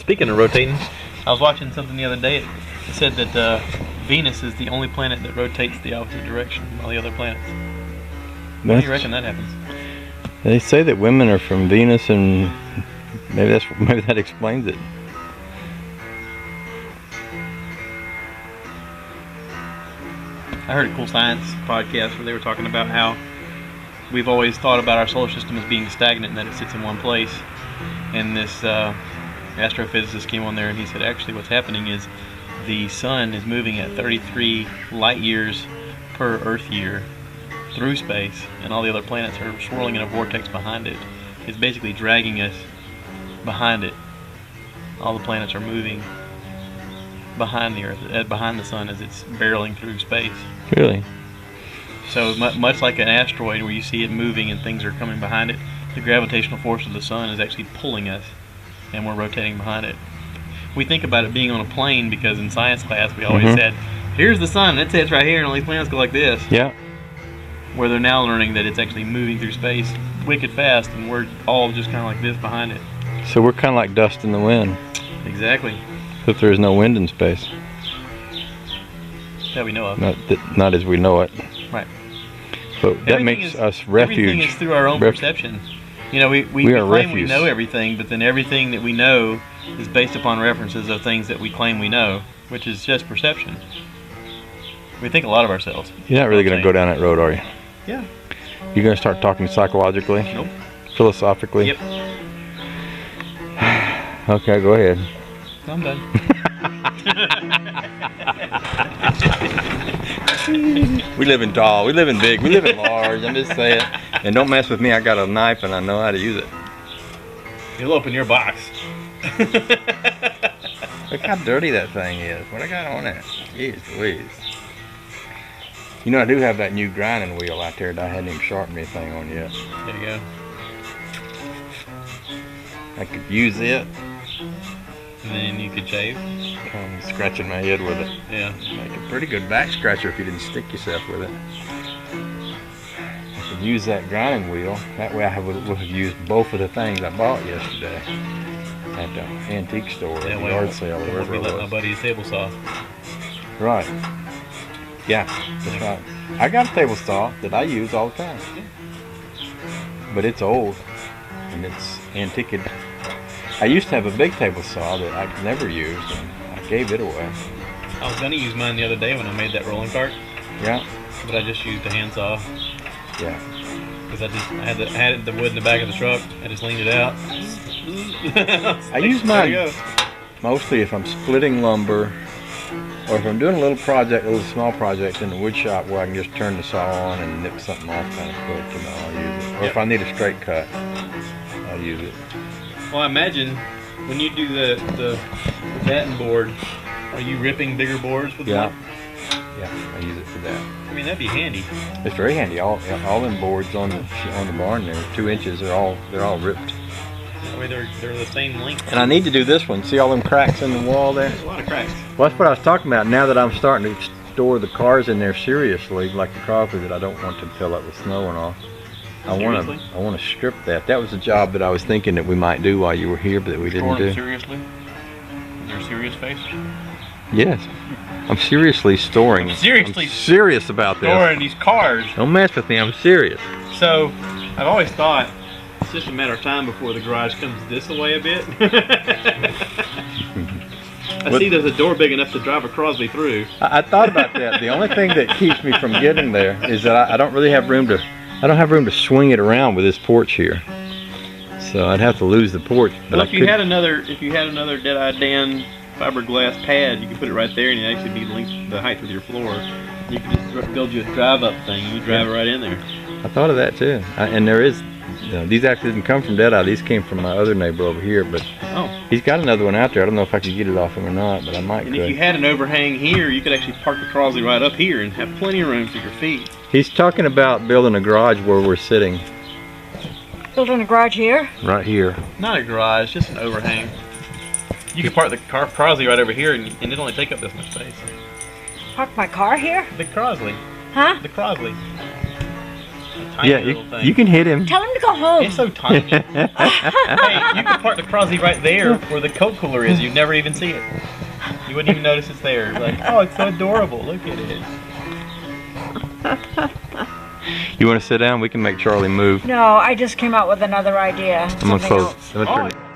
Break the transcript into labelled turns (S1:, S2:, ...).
S1: Speaking of rotating, I was watching something the other day. It said that Venus is the only planet that rotates the opposite direction from all the other planets. Why do you reckon that happens?
S2: They say that women are from Venus, and maybe that explains it.
S1: I heard a cool science podcast where they were talking about how we've always thought about our solar system as being stagnant and that it sits in one place. And this astrophysicist came on there and he said actually what's happening is the sun is moving at 33 light years per Earth year through space, and all the other planets are swirling in a vortex behind it. It's basically dragging us behind it. All the planets are moving behind the Earth, behind the sun as it's barreling through space.
S2: Really?
S1: So much like an asteroid where you see it moving and things are coming behind it, the gravitational force of the sun is actually pulling us, and we're rotating behind it. We think about it being on a plane because in science class we always said, here's the sun, that's it, it's right here, and all these planets go like this.
S2: Yeah.
S1: Where they're now learning that it's actually moving through space wicked fast, and we're all just kind of like this behind it.
S2: So we're kind of like dust in the wind.
S1: Exactly.
S2: If there is no wind in space.
S1: That we know of.
S2: Not as we know it.
S1: Right.
S2: But that makes us refuge.
S1: Everything is through our own perception. You know, we claim
S2: refuge.
S1: we know everything, but then everything that we know is based upon references of things that we claim we know, which is just perception. We think a lot of ourselves.
S2: You're not really going to go down that road, are you?
S1: Yeah.
S2: You're going to start talking psychologically?
S1: Nope.
S2: Philosophically?
S1: Yep.
S2: Okay, go ahead.
S1: I'm done.
S2: We live in tall, we live in big, we live in large, I'm just saying. And don't mess with me, I got a knife and I know how to use it.
S1: You'll open your box.
S2: Look how dirty that thing is. What I got on it? Jeez Louise. You know, I do have that new grinding wheel out there that I hadn't even sharpened anything on yet.
S1: There you go.
S2: I could use it.
S1: And then you could shave.
S2: I'm scratching my head with it.
S1: Yeah.
S2: Make a pretty good back scratcher if you didn't stick yourself with it. I could use that grinding wheel. That way I would have used both of the things I bought yesterday at the antique store, at the yard sale, or wherever it was.
S1: My buddy's table saw.
S2: Right. Yeah, that's right. I got a table saw that I use all the time. But it's old and it's antiqued. I used to have a big table saw that I never used, and I gave it away.
S1: I was gonna use mine the other day when I made that rolling cart.
S2: Yeah.
S1: But I just used a handsaw.
S2: Yeah.
S1: Because I had the wood in the back of the truck. I just leaned it out.
S2: I use mine mostly if I'm splitting lumber, or if I'm doing a little small project in the wood shop where I can just turn the saw on and nip something off kind of quick, and I'll use it. Or if I need a straight cut, I'll use it.
S1: Well, I imagine when you do the batten board, are you ripping bigger boards with
S2: Yeah.
S1: one?
S2: Yeah, I use it for that.
S1: I mean, that'd be handy.
S2: It's very handy. All them boards on the barn there, 2 inches, they're all ripped.
S1: That way they're the same length.
S2: And I need to do this one. See all them cracks in the wall there?
S1: There's a lot of cracks.
S2: Well, that's what I was talking about. Now that I'm starting to store the cars in there seriously, like the Crosby that I don't want to fill up with snow and all. I want to strip that. That was a job that I was thinking that we might do while you were here, but that we didn't do.
S1: Seriously? Is there a serious face?
S2: Yes. I'm seriously storing.
S1: I'm
S2: serious about this.
S1: Storing these cars.
S2: Don't mess with me. I'm serious.
S1: So, I've always thought it's just a matter of time before the garage comes this way a bit. I see there's a door big enough to drive a Crosby through.
S2: I thought about that. The only thing that keeps me from getting there is that I don't really have room to. I don't have room to swing it around with this porch here, so I'd have to lose the porch. But
S1: well, if you had another Dead-Eye Dan fiberglass pad, you could put it right there, and it'd actually be the height of your floor. You could just build you a drive-up thing. You drive it right in there.
S2: I thought of that too, and there is. These actually didn't come from Dead-Eye. These came from my other neighbor over here, but he's got another one out there. I don't know if I could get it off him or not, but I might.
S1: And if you had an overhang here, you could actually park the Crosby right up here and have plenty of room for your feet.
S2: He's talking about building a garage where we're sitting.
S3: Building a garage here?
S2: Right here.
S1: Not a garage, just an overhang. You could park the Crosby right over here, and it'd only take up this much space.
S3: Park my car here?
S1: The Crosby.
S3: Huh?
S1: The Crosby. Tiny
S2: Yeah,
S1: little thing.
S2: you can hit him.
S3: Tell him to go home.
S1: It's so tiny. Hey, you can park the Crosby right there where the Coke cooler is. You'd never even see it. You wouldn't even notice it's there. It's like, oh, it's so adorable. Look at it.
S2: You want to sit down? We can make Charlie move.
S3: No, I just came out with another idea.
S2: I'm gonna
S3: Something
S2: close.
S3: else.
S2: I'm gonna turn it.